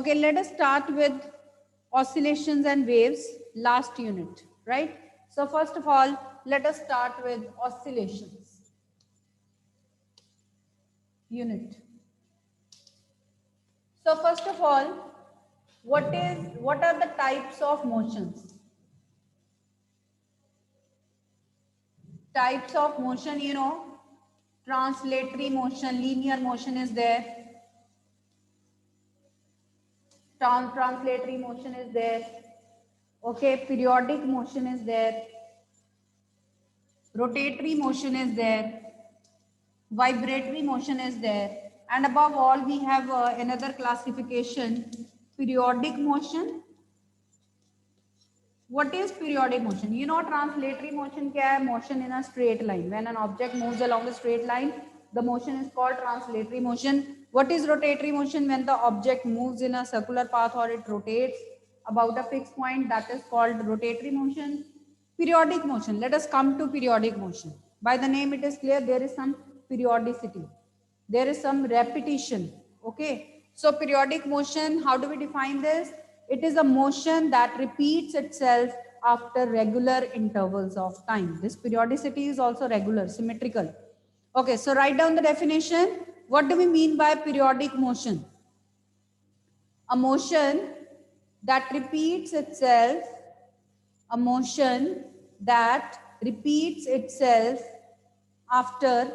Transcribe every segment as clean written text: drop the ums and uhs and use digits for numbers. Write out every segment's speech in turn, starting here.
Okay, let us start with oscillations and waves, last unit, right? So first of all, let us start with oscillations unit. So first of all, what are the types of motions? Types of motion, translatory motion, linear motion is there. Translatory motion is there. Okay, periodic motion is there. Rotatory motion is there. Vibratory motion is there. And above all, we have another classification, periodic motion. What is periodic motion? Translatory motion kya hai? Motion in a straight line. When an object moves along a straight line, the motion is called translatory motion. What is rotatory motion? When the object moves in a circular path or it rotates about a fixed point, that is called rotatory motion. Periodic motion. Let us come to periodic motion. By the name it is clear there is some periodicity. There is some repetition. Okay. So periodic motion, how do we define this? It is a motion that repeats itself after regular intervals of time. This periodicity is also regular, symmetrical. Okay, so write down the definition. What do we mean by periodic motion? A motion that repeats itself, a motion that repeats itself after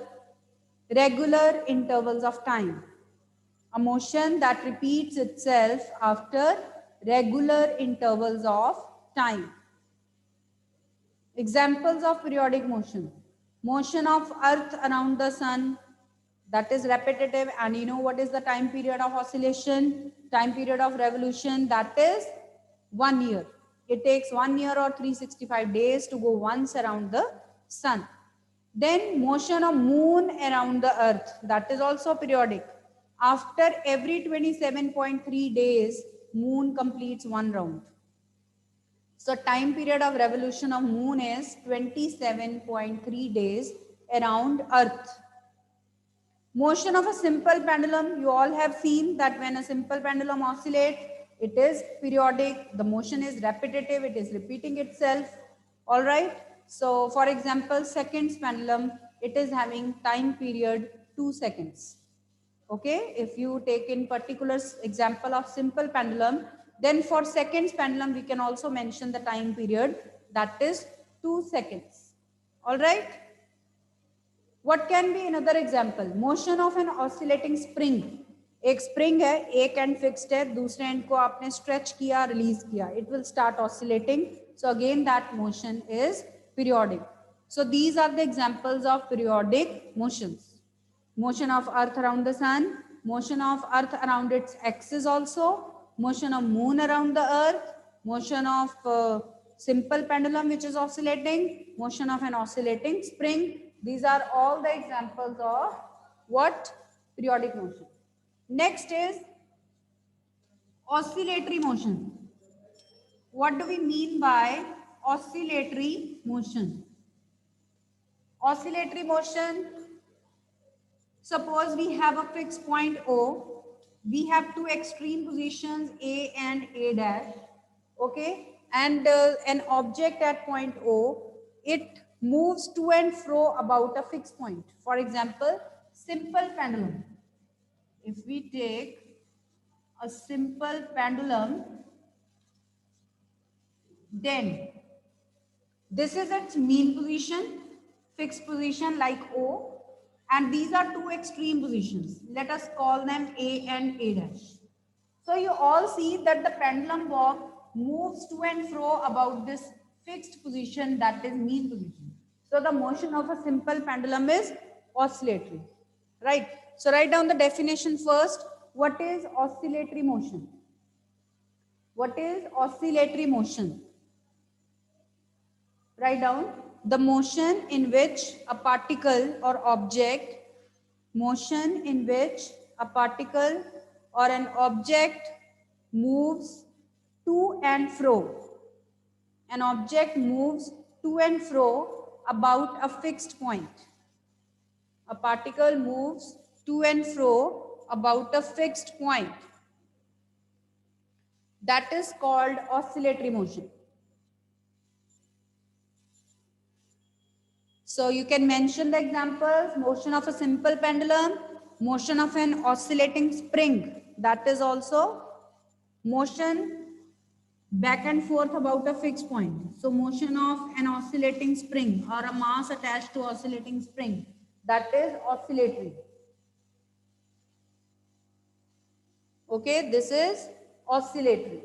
regular intervals of time. A motion that repeats itself after regular intervals of time. Examples of periodic motion. Motion of earth around the sun, that is repetitive, and you know what is the time period of oscillation? Time period of revolution, that is 1 year. It takes 1 year or 365 days to go once around the sun. Then motion of moon around the earth, that is also periodic. After every 27.3 days, moon completes one round. So time period of revolution of moon is 27.3 days around earth. Motion of a simple pendulum, you all have seen that when a simple pendulum oscillates, it is periodic, the motion is repetitive, it is repeating itself. All right. So for example, seconds pendulum, it is having time period 2 seconds. Okay, if you take in particular example of simple pendulum, then for seconds pendulum we can also mention the time period, that is 2 seconds. All right. What can be another example? Motion of an oscillating spring. एक spring है, एक and fixed है, दूसरे and को आपने stretch किया, release किया, it will start oscillating. So again that motion is periodic. So these are the examples of periodic motions. Motion of earth around the sun, motion of earth around its axis also, motion of moon around the earth, motion of simple pendulum which is oscillating, motion of an oscillating spring. These are all the examples of what? Periodic motion. Next is oscillatory motion. What do we mean by oscillatory motion? Oscillatory motion, suppose we have a fixed point O, we have two extreme positions A and A dash, okay, and an object at point O, it moves to and fro about a fixed point. For example, simple pendulum. If we take a simple pendulum, then this is its mean position, fixed position like O, and these are two extreme positions. Let us call them A and A dash. So you all see that the pendulum bob moves to and fro about this fixed position, that is mean position. So the motion of a simple pendulum is oscillatory, right? So write down the definition first. What is oscillatory motion? What is oscillatory motion? Write down the motion in which a particle or object, motion in which a particle or an object moves to and fro. An object moves to and fro about a fixed point. A particle moves to and fro about a fixed point. That is called oscillatory motion. So you can mention the examples: motion of a simple pendulum, motion of an oscillating spring, that is also motion back and forth about a fixed point. So motion of an oscillating spring or a mass attached to oscillating spring, that is oscillatory. Okay, this is oscillatory.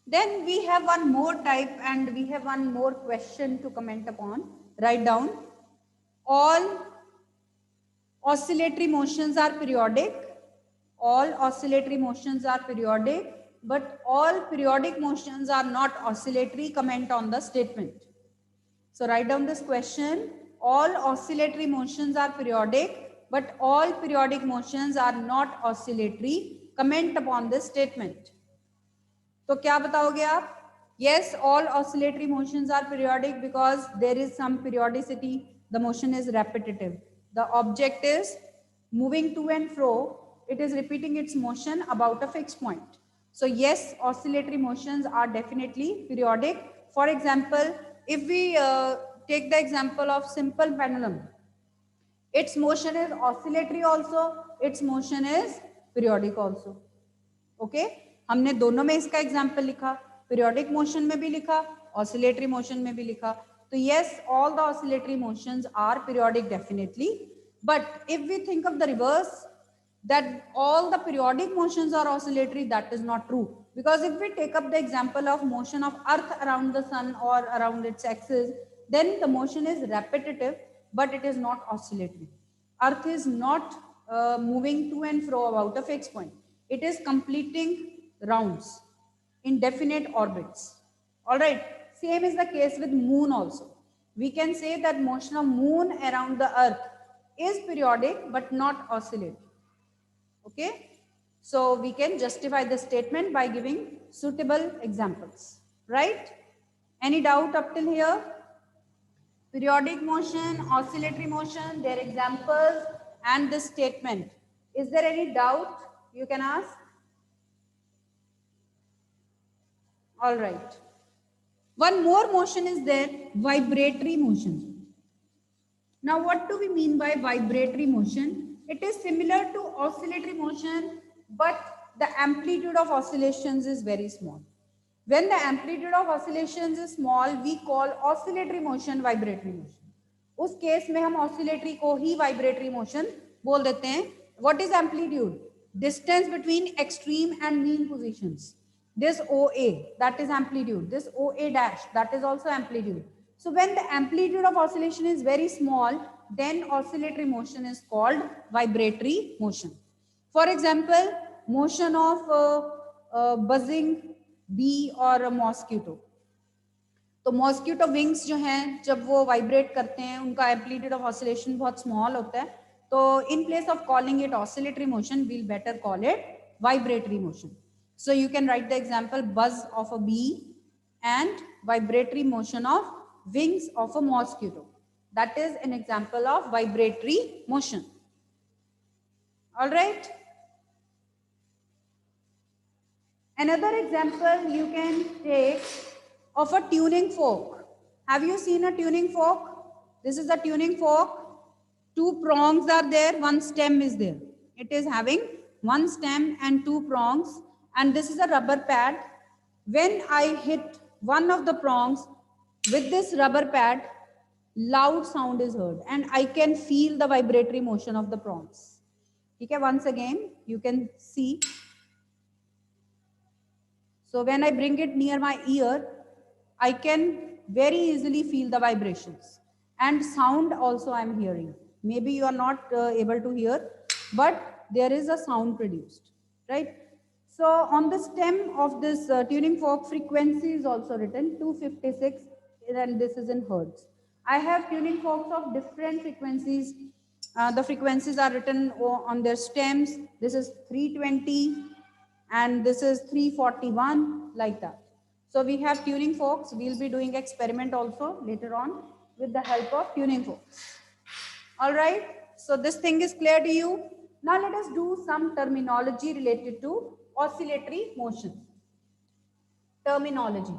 Then we have one more type and we have one more question to comment upon. Write down. All oscillatory motions are periodic. All oscillatory motions are periodic, but all periodic motions are not oscillatory. Comment on the statement. So write down this question. All oscillatory motions are periodic, but all periodic motions are not oscillatory. Comment upon this statement. तो क्या बताओगे आप? Yes, all oscillatory motions are periodic because there is some periodicity. The motion is repetitive. The object is moving to and fro. It is repeating its motion about a fixed point. So yes, oscillatory motions are definitely periodic. For example, if we take the example of simple pendulum, its motion is oscillatory also, its motion is periodic also. Okay हमने दोनों में इसका example लिखा, periodic motion में भी लिखा, oscillatory motion में भी लिखा. तो yes, all the oscillatory motions are periodic definitely, but if we think of the reverse that all the periodic motions are oscillatory, that is not true, because if we take up the example of motion of earth around the sun or around its axis, then the motion is repetitive but it is not oscillatory. Earth is not moving to and fro about a fixed point. It is completing rounds in definite orbits. All right, same is the case with moon also. We can say that motion of moon around the earth is periodic but not oscillatory. Okay, so we can justify the statement by giving suitable examples, right? Any doubt up till here? Periodic motion, oscillatory motion, their examples and this statement. Is there any doubt you can ask? All right, one more motion is there, vibratory motion. Now what do we mean by vibratory motion? It is similar to oscillatory motion, but the amplitude of oscillations is very small. When the amplitude of oscillations is small, we call oscillatory motion vibratory motion. उस case में हम oscillatory को ही vibratory motion बोल देते हैं. What is amplitude? Distance between extreme and mean positions. This OA, that is amplitude. This OA dash, that is also amplitude. So when the amplitude of oscillation is very small, then oscillatory motion is called vibratory motion. For example, motion of buzzing bee or a mosquito. तो mosquito wings जो हैं जब वो vibrate करते हैं उनका amplitude of oscillation बहुत small होता है, तो in place of calling it oscillatory motion we'll better call it vibratory motion. So you can write the example buzz of a bee and vibratory motion of wings of a mosquito. That is an example of vibratory motion. All right. Another example you can take of a tuning fork. Have you seen a tuning fork? This is a tuning fork. Two prongs are there, one stem is there. It is having one stem and two prongs. And this is a rubber pad. When I hit one of the prongs with this rubber pad, loud sound is heard and I can feel the vibratory motion of the prongs. Okay, once again, you can see. So when I bring it near my ear, I can very easily feel the vibrations and sound also I am hearing. Maybe you are not able to hear, but there is a sound produced, right? So on the stem of this tuning fork, frequency is also written 256, and this is in hertz. I have tuning forks of different frequencies. The frequencies are written on their stems. This is 320 and this is 341, like that. So we have tuning forks. We'll be doing experiment also later on with the help of tuning forks. All right. So this thing is clear to you. Now let us do some terminology related to oscillatory motion. Terminology.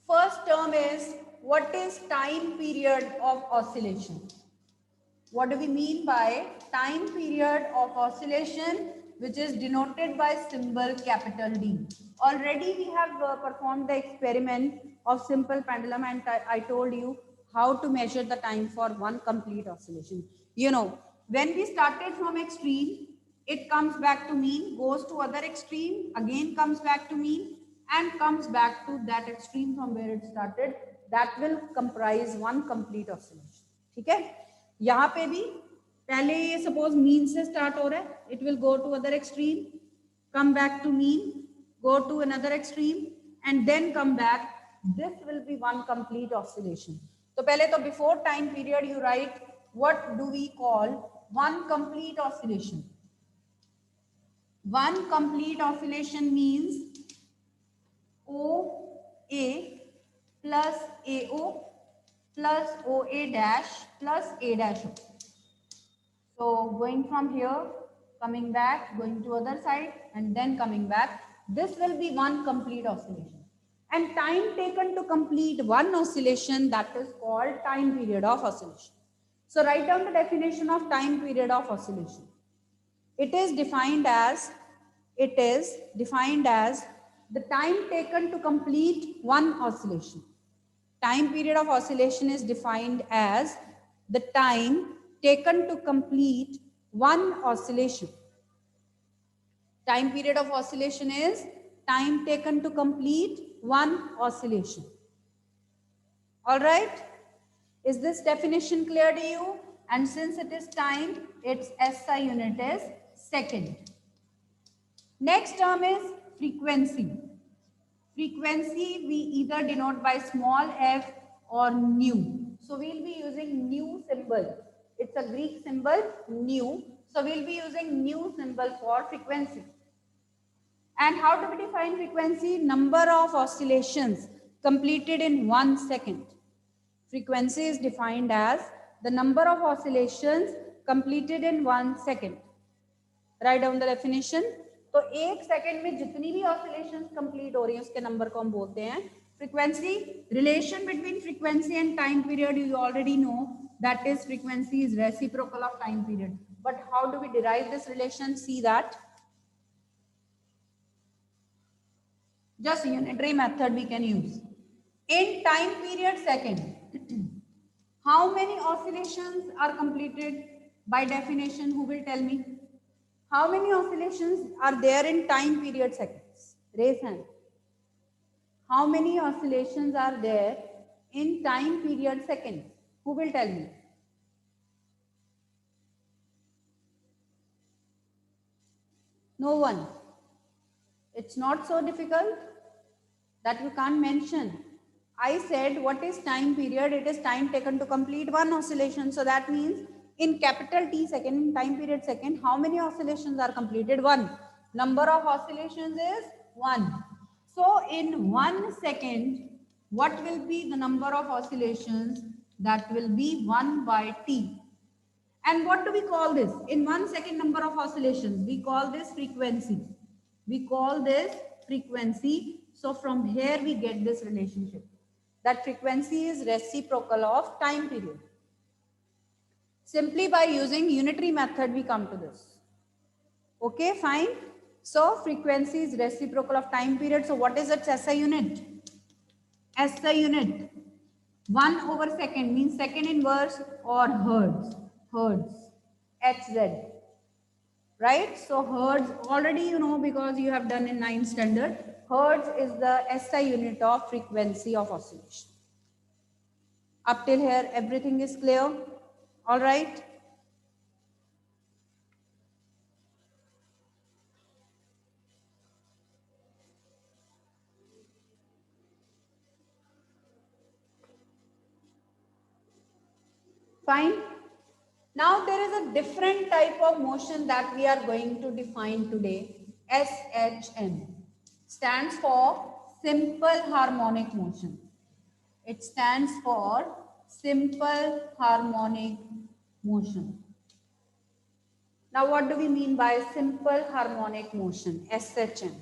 First term is, what is time period of oscillation? What do we mean by time period of oscillation, which is denoted by symbol capital D? Already we have performed the experiment of simple pendulum, and I told you how to measure the time for one complete oscillation. You know, when we started from extreme, it comes back to mean, goes to other extreme, again comes back to mean, and comes back to that extreme from where it started. That will comprise one complete oscillation. ठीक है? यहाँ पे भी पहले ये suppose mean से start हो रहा है, it will go to other extreme, come back to mean, go to another extreme, and then come back. This will be one complete oscillation. तो पहले तो before time period you write what do we call one complete oscillation. One complete oscillation means OA plus AO plus OA dash plus A dash O. So going from here, coming back, going to other side, and then coming back. This will be one complete oscillation. And time taken to complete one oscillation, that is called time period of oscillation. So write down the definition of time period of oscillation. It is defined as the time taken to complete one oscillation. Time period of oscillation is defined as the time taken to complete one oscillation. Time period of oscillation is time taken to complete one oscillation. All right? Is this definition clear to you? And since it is time, its SI unit is second. Next term is frequency. Frequency we either denote by small f or nu. So we'll be using nu symbol. It's a Greek symbol, nu. So we'll be using nu symbol for frequency. And how do we define frequency? Number of oscillations completed in 1 second. Frequency is defined as the number of oscillations completed in 1 second. Write down the definition. तो 1 second में जितनी भी oscillations complete हो रही हैं उसके number को हम बोलते हैं frequency. Relation between frequency and time period you already know, that is frequency is reciprocal of time period. But how do we derive this relation? See that. Just unitary method we can use. In time period second, how many oscillations are completed? By definition, who will tell me? How many oscillations are there in time period seconds? Raise hand. How many oscillations are there in time period seconds? Who will tell me? No one. It's not so difficult that you can't mention. I said what is time period? It is time taken to complete one oscillation. So that means in capital T second, in time period second, how many oscillations are completed? 1. Number of oscillations is 1. So in 1 second, what will be the number of oscillations? That will be 1 by T. And what do we call this? In 1 second number of oscillations, we call this frequency. We call this frequency. So from here we get this relationship. That frequency is reciprocal of time period. Simply by using unitary method, we come to this. Okay, fine. So frequency is reciprocal of time period. So what is its SI unit? SI unit 1/second means second inverse or hertz. Hertz. HZ. Right? So hertz already you know because you have done in 9th standard. Hertz is the SI unit of frequency of oscillation. Up till here, everything is clear. All right. Fine. Now there is a different type of motion that we are going to define today. SHM stands for simple harmonic motion. It stands for simple harmonic motion. Now, what do we mean by simple harmonic motion, SHM?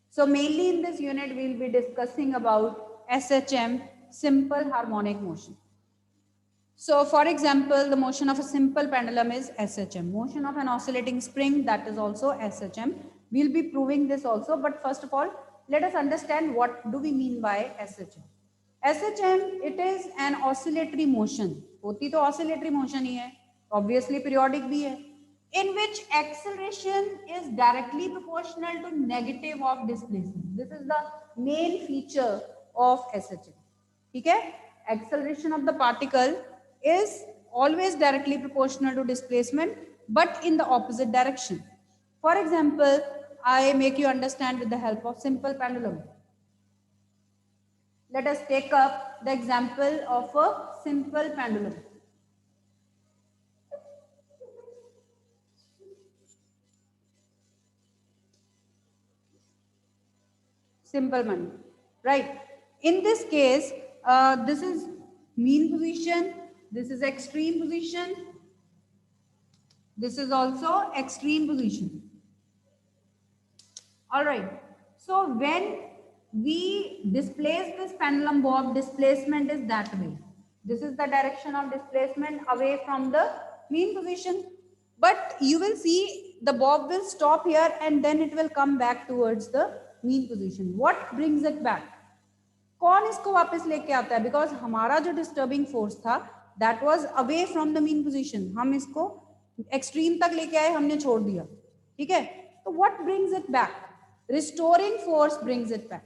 So mainly in this unit, we will be discussing about SHM, simple harmonic motion. So for example, the motion of a simple pendulum is SHM. Motion of an oscillating spring, that is also SHM. We'll be proving this also, but first of all, let us understand what do we mean by SHM. SHM, it is an oscillatory motion. होती तो oscillatory motion ही है, obviously periodic भी है, in which acceleration is directly proportional to negative of displacement. This is the main feature of SHM. ठीक है? Acceleration of the particle is always directly proportional to displacement, but in the opposite direction. For example, I make you understand with the help of simple pendulum. Let us take up the example of a simple pendulum. Simple pendulum, right? In this case, this is mean position, this is extreme position, this is also extreme position. All right. So when we displace this pendulum bob, displacement is that way. This is the direction of displacement away from the mean position. But you will see the bob will stop here and then it will come back towards the mean position. What brings it back? कौन इसको वापस लेके आता है? Because हमारा जो disturbing force था, that was away from the mean position. हम इसको extreme तक लेके आए, हमने छोड़ दिया. ठीक है? तो what brings it back? Restoring force brings it back.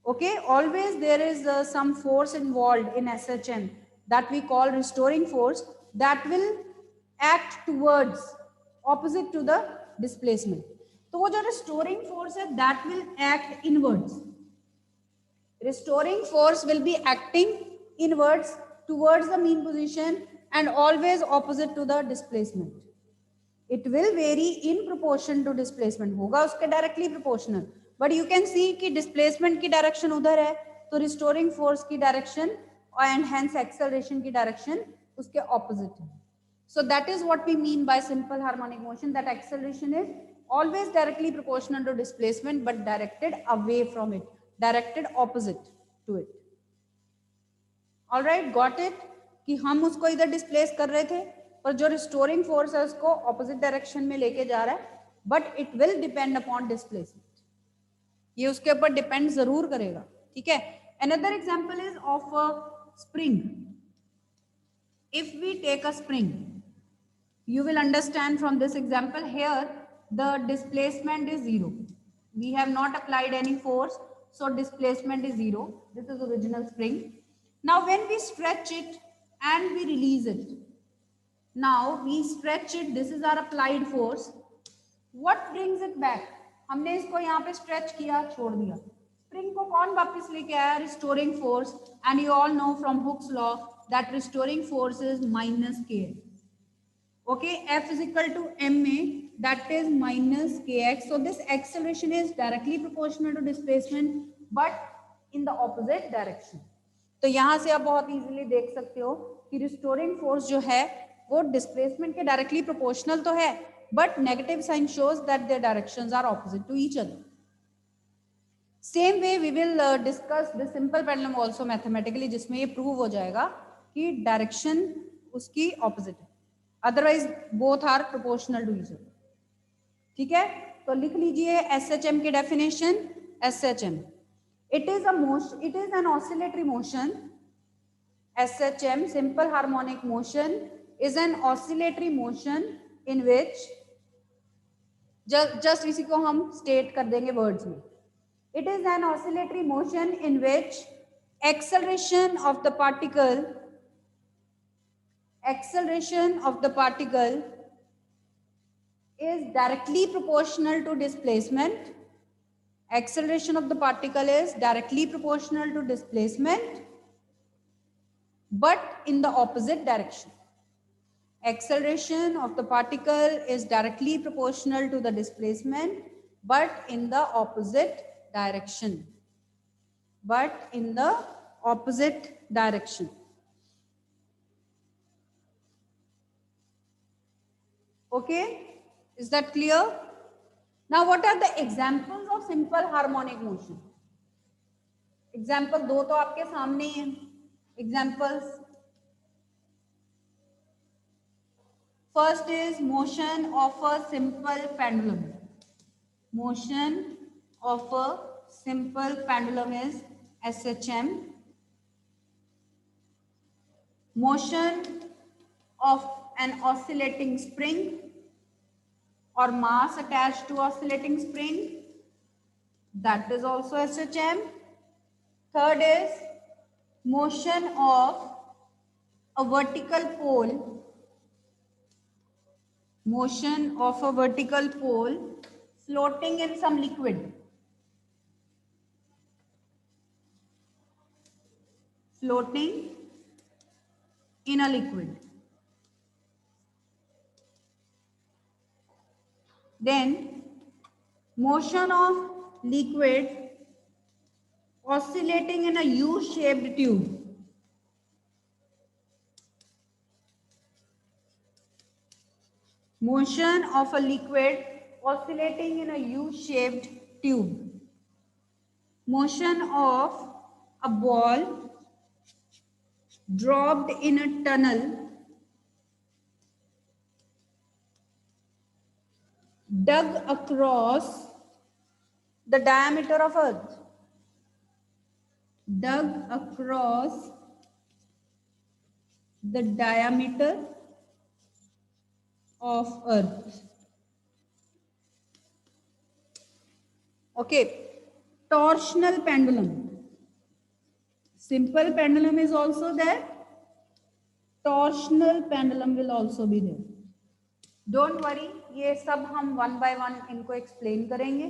Okay, always there is some force involved in SHM that we call restoring force that will act towards opposite to the displacement. तो वो जो restoring force है that will act inwards. Restoring force will be acting inwards towards the mean position and always opposite to the displacement. It will vary in proportion to displacement. होगा उसके directly proportional. But you can see कि displacement की direction उधर है, तो restoring force की direction and hence acceleration की direction उसके opposite है. So that is what we mean by simple harmonic motion, that acceleration is always directly proportional to displacement but directed away from it, directed opposite to it. All right, got it? कि हम उसको इधर displace कर रहे थे, पर जो restoring force है उसको opposite direction में लेके जा रहा है, but it will depend upon displacement. ये उसके ऊपर depend जरूर करेगा, ठीक है? Another example is of a spring. If we take a spring, you will understand from this example here, the displacement is 0. We have not applied any force, so displacement is 0. This is original spring. Now when we stretch it and we release it, now we stretch it, this is our applied force. What brings it back? हमने इसको यहाँ पे stretch किया, छोड़ दिया. Spring को कौन वापस लेके आया? Restoring force, and you all know from Hooke's law that restoring force is minus Kx. Okay, F is equal to ma, that is minus Kx. So this acceleration is directly proportional to displacement, but in the opposite direction. तो यहाँ से आप बहुत easily देख सकते हो कि restoring force जो है वो displacement के directly proportional तो है, but negative sign shows that their directions are opposite to each other. Same way we will discuss the simple pendulum also mathematically, जिसमें ये prove हो जाएगा कि direction उसकी opposite है. Otherwise both are proportional to each other. ठीक है? तो लिख लीजिए SHM की definition. SHM. It is an oscillatory motion. SHM, simple harmonic motion, is an oscillatory motion in which just इसी को हम state कर देंगे words में. It is an oscillatory motion in which acceleration of the particle is directly proportional to displacement. Acceleration of the particle is directly proportional to displacement, but in the opposite direction. Acceleration of the particle is directly proportional to the displacement, but in the opposite direction. Okay, is that clear? Now what are the examples of simple harmonic motion? Example दो तो आपके सामने ही हैं. Examples. First is motion of a simple pendulum. Motion of a simple pendulum is SHM. Motion of an oscillating spring or mass attached to oscillating spring, that is also SHM. Third is motion of a vertical pole, motion of a vertical pole floating in some liquid, floating in a liquid. Then motion of liquid oscillating in a U-shaped tube. Motion of a liquid oscillating in a U-shaped tube. Motion of a ball dropped in a tunnel dug across the diameter of Earth. Dug across the diameter of Earth. Okay. Torsional pendulum. Simple pendulum is also there. Torsional pendulum will also be there. Don't worry, ये सब हम one by one इनको explain करेंगे.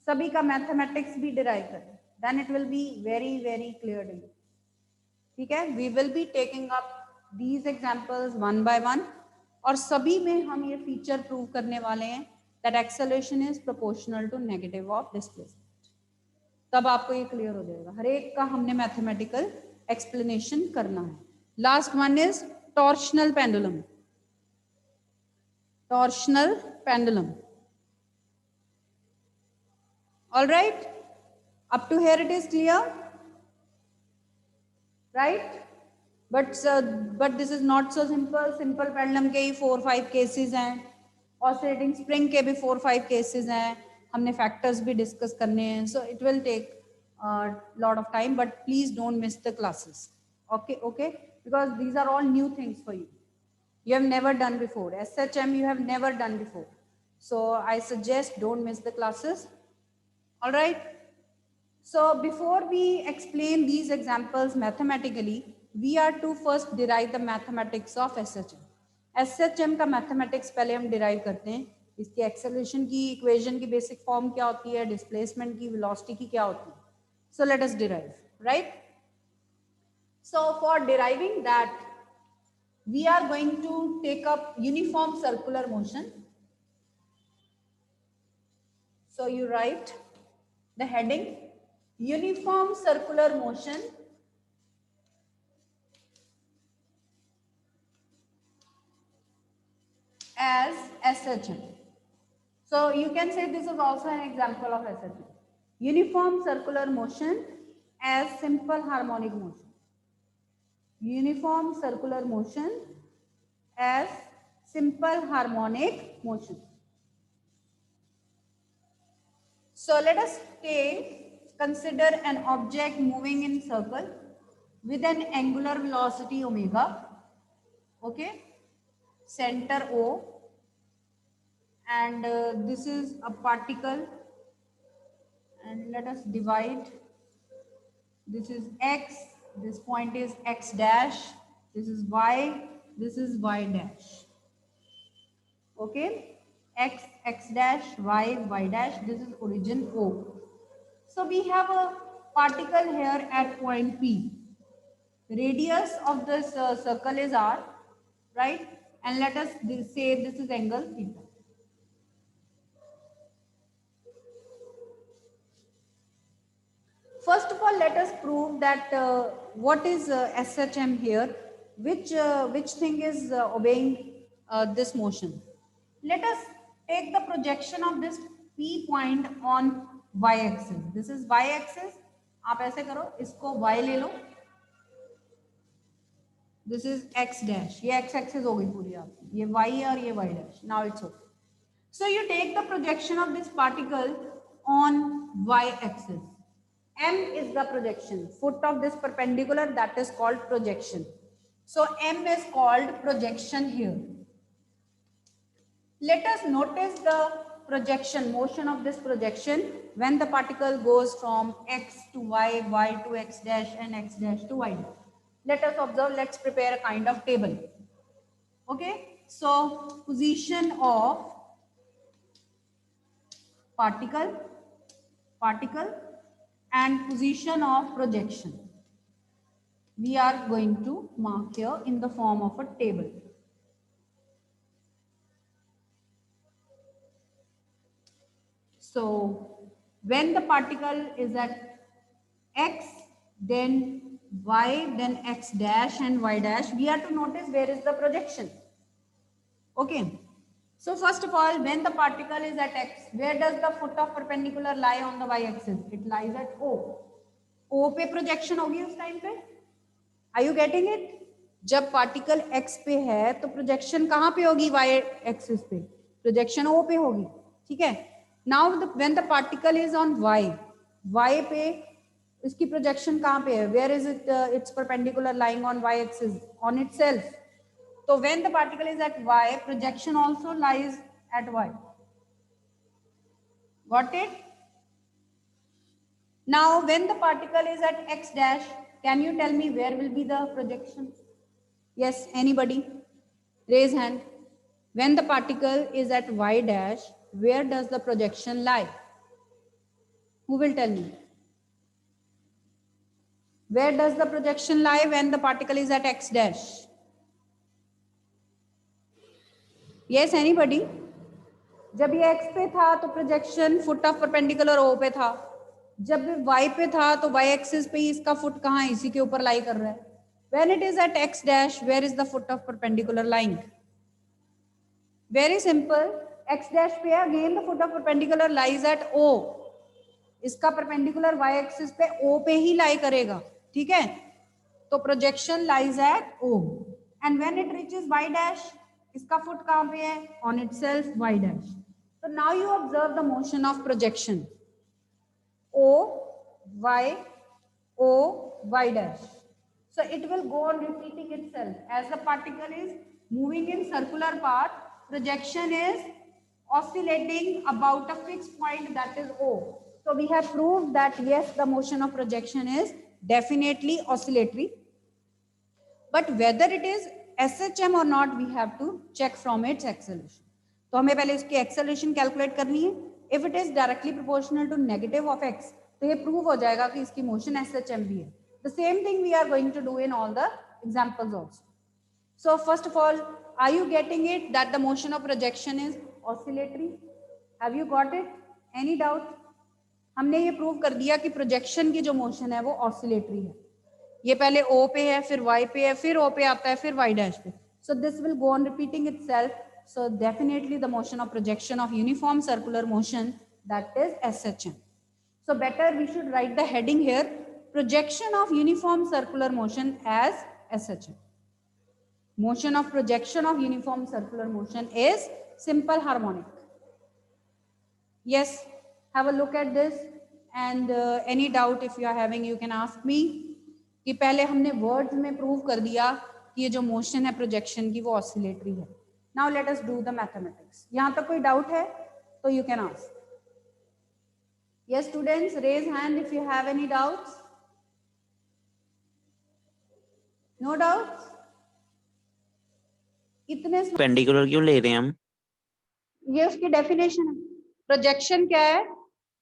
सभी का mathematics भी derive करें. Then it will be very, very clear to you. ठीक है? We will be taking up these examples one by one. और सभी में हम ये feature prove करने वाले हैं that acceleration is proportional to negative of displacement. तब आपको ये clear हो जाएगा. हर एक का हमने mathematical explanation करना है. Last one is torsional pendulum. Torsional pendulum. All right, up to here it is clear, right? But this is not so simple. Simple pendulum के ही 4-5 cases हैं, oscillating spring के भी 4-5 cases हैं. हमने factors भी discuss करने हैं. So it will take a lot of time, but please don't miss the classes. Okay, because these are all new things for you. You have never done before. SHM you have never done before. So I suggest don't miss the classes. All right. So before we explain these examples mathematically, we are to first derive the mathematics of SHM. SHM का mathematics पहले हम derive करते हैं. इसकी acceleration की equation की basic form क्या होती है, displacement की, velocity की क्या होती है. So let us derive, right? So for deriving that, we are going to take up uniform circular motion. So you write the heading uniform circular motion as SHM. So you can say this is also an example of SHM. Uniform circular motion as simple harmonic motion. Uniform circular motion as simple harmonic motion. So let us consider an object moving in circle with an angular velocity omega, okay, center O, and this is a particle, and let us divide. This is x, this point is x dash, this is y, this is y dash, okay, x dash, y dash, this is origin O. So we have a particle here at point P. Radius of this circle is r, right? And let us say this is angle theta. First of all, let us prove that what is SHM here, which thing is obeying this motion. Let us take the projection of this P point on y axis. This is y axis. आप ऐसे करो, इसको y ले लो. This is x dash. ये x axis हो गई पूरी आपकी. ये y है और ये y dash. Now it's okay. So you take the projection of this particle on y axis. M is the projection. Foot of this perpendicular, that is called projection. So M is called projection here. Let us notice the projection, motion of this projection when the particle goes from x to y, y to x dash and x dash to y dash. Let us observe, let's prepare a kind of table. Okay, so position of particle and position of projection. We are going to mark here in the form of a table. So when the particle is at x, then y, then x dash and y dash, we have to notice where is the projection. Okay. So first of all, when the particle is at x, where does the foot of perpendicular lie on the y-axis? It lies at O. O पे projection होगी उस time पे. Are you getting it? जब particle x पे है, तो projection कहाँ पे होगी? y-axis पे. Projection O पे होगी. ठीक है? Now when the particle is on y पे इसकी projection कहाँ पे है? Where is it? It's perpendicular lying on y-axis on itself. So when the particle is at y, projection also lies at y. Got it? Now when the particle is at x dash, can you tell me where will be the projection? Yes, anybody? Raise hand. When the particle is at y dash, where does the projection lie? Who will tell me? Where does the projection lie when the particle is at x dash? Yes, anybody? जब ये x पे था तो projection foot of perpendicular O पे था. जब y पे था तो y axis पे ही इसका foot कहाँ है? इसी के ऊपर lie कर रहा है. When it is at x dash, where is the foot of perpendicular lying? Very simple. X dash पे again the foot of perpendicular lies at O. इसका perpendicular y axis पे O पे ही lie करेगा. ठीक है? तो projection lies at O. And when it reaches y dash, इसका foot कहाँ पे है? On itself y dash. So now you observe the motion of projection. O, y dash. So it will go on repeating itself. As the particle is moving in circular path, projection is oscillating about a fixed point, that is O. So we have proved that yes, the motion of projection is definitely oscillatory. But whether it is SHM or not, we have to check from its acceleration. तो हमें पहले इसकी acceleration calculate करनी है. If it is directly proportional to negative of x, तो ये prove हो जाएगा कि इसकी motion SHM भी है. The same thing we are going to do in all the examples also. So first of all, are you getting it that the motion of projection is oscillatory? Have you got it? Any doubt? हमने ये prove कर दिया कि projection की जो motion है वो oscillatory है. ये पहले O पे है, फिर Y पे है, फिर O पे आता है, फिर Y dash पे. So this will go on repeating itself. So definitely the motion of projection of uniform circular motion, that is SHM. So better we should write the heading here, projection of uniform circular motion as SHM. Motion of projection of uniform circular motion is simple harmonic. Yes, have a look at this, and any doubt if you are having, you can ask me. कि पहले हमने words में prove कर दिया कि ये जो motion है प्रोजेक्शन की वो ऑसिलेटरी है. Now let us do the mathematics. यहाँ तक कोई डाउट है तो you can ask. Yes students, raise hand if you have any doubts. No doubts? इतने पेंडिकुलर क्यों ले रहे हैं हम? ये उसकी डेफिनेशन है. प्रोजेक्शन क्या है?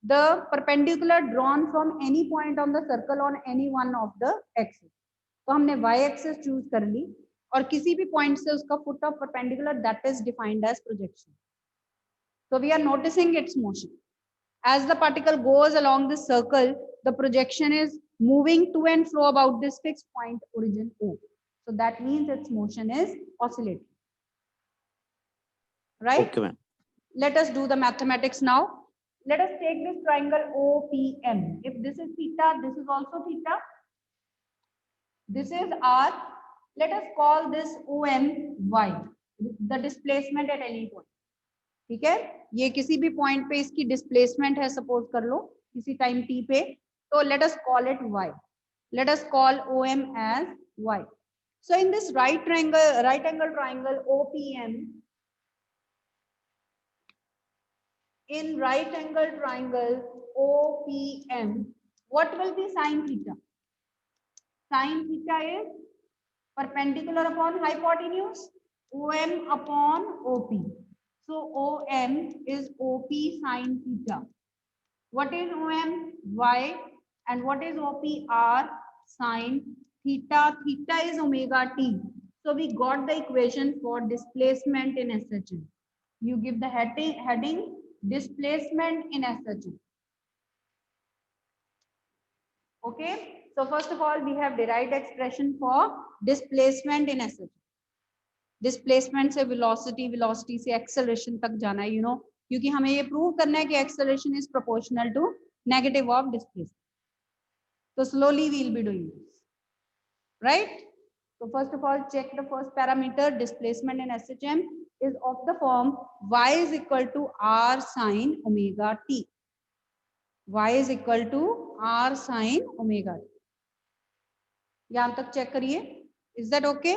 The perpendicular drawn from any point on the circle on any one of the axis. तो हमने y axis choose कर ली और किसी भी point से उसका foot of perpendicular, that is defined as projection. So we are noticing its motion. As the particle goes along this circle, the projection is moving to and fro about this fixed point origin O. So that means its motion is oscillatory. right? Okay, ma'am. Let us do the mathematics now. Let us take this triangle OPM. If this is theta, this is also theta. This is R. Let us call this OM Y, the displacement at any point. ठीक है, ये किसी भी point पे इसकी displacement है, suppose कर लो किसी टाइम t पे, तो let us call it y. Let us call OM as y. So in this right angle triangle OPM, in right angle triangle OPM, what will be sine theta? Sine theta is perpendicular upon hypotenuse, OM upon OP. So OM is OP sine theta. What is OM? Y. And what is OP? R sine theta. Theta is omega t. So we got the equation for displacement in SHM. You give the heading displacement in SHM. Okay. So first of all, we have derived expression for displacement in SHM. Displacement से velocity, velocity से acceleration तक जाना है, क्योंकि हमें ये prove करना है कि acceleration is proportional to negative of displacement. तो slowly we will be doing this, right? So first of all, check the first parameter. Displacement in SHM is of the form y is equal to r sine omega t. Y is equal to r sine omega t. यहाँ तक check करिए. Is that okay?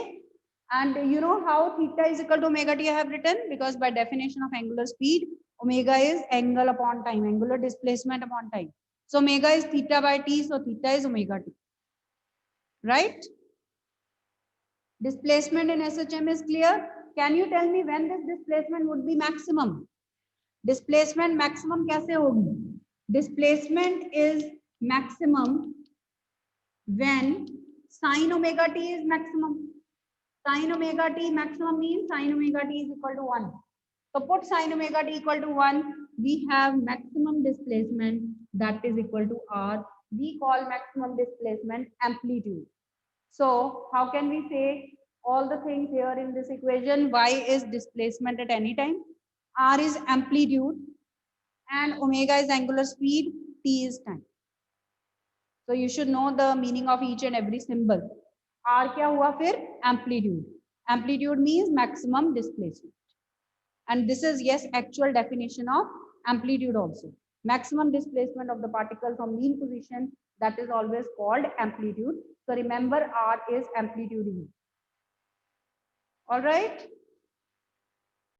And you know how theta is equal to omega t I have written? Because by definition of angular speed, omega is angle upon time, angular displacement upon time. So omega is theta by t, so theta is omega t. Right? Displacement in SHM is clear. Can you tell me when this displacement would be maximum? Displacement maximum कैसे होगी? Displacement is maximum when sine omega t is maximum. Sine omega t maximum means sine omega t is equal to 1. So put sine omega t equal to 1. We have maximum displacement that is equal to r. We call maximum displacement amplitude. So how can we say all the things here in this equation? Y is displacement at any time, r is amplitude, and omega is angular speed, t is time. So you should know the meaning of each and every symbol. R क्या हुआ फिर? Amplitude. Amplitude means maximum displacement. And this is, yes, actual definition of amplitude also. Maximum displacement of the particle from mean position, that is always called amplitude. So remember, R is amplitude. All right.